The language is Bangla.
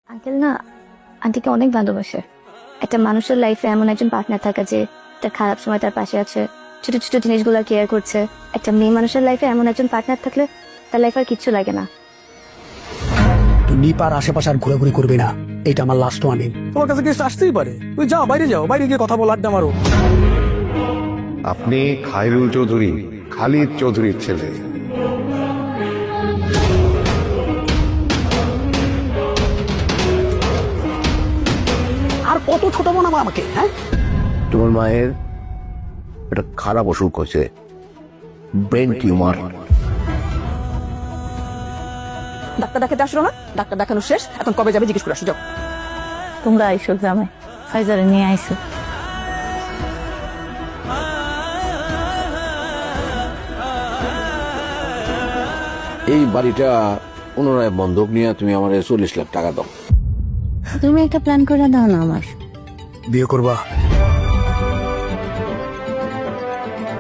আঙ্কেল না আন্টিকে অনেক ভালোবাসে। একটা মানুষের লাইফে এমন একজন পার্টনার থাকা যে তার খারাপ সময় তার পাশে আছে, ছোট ছোট জিনিসগুলো কেয়ার করছে। একটা মেয়ে মানুষের লাইফে এমন একজন পার্টনার থাকলে তার লাইফ আর কিচ্ছু লাগে না। তুই নিপার আশেপাশে আর ঘোরাঘুরি করবি না, এটা আমার লাস্ট ওয়ার্নিং। তোমার কাছে গেস্ট আসতেই পারে, তুই যাও, বাইরে গিয়ে কথা বল, আড্ডা মারো। আপনি খায়রুল চৌধুরী, খালিদ চৌধুরীর ছেলে। আর কত ছোট বানাবো আমাকে? হ্যাঁ, তোমার মায়ের একটা খারাপ অসুখ হয়েছে, ব্রেন টিউমার। ডাক্তার দেখাতে আসলো না? ডাক্তার দেখানো শেষ, এখন কবে যাবে জিজ্ঞেস করে আসো, যাও। তোমরা আইসো গ্রামে, ফাইজারে নিয়ে আইসো। এই বাড়িটা পুনরায় বন্ধক নিয়ে তুমি আমার 40 লাখ টাকা দাও। তুমি একটা প্ল্যান করে দাও না আমার। বিয়ে করবা?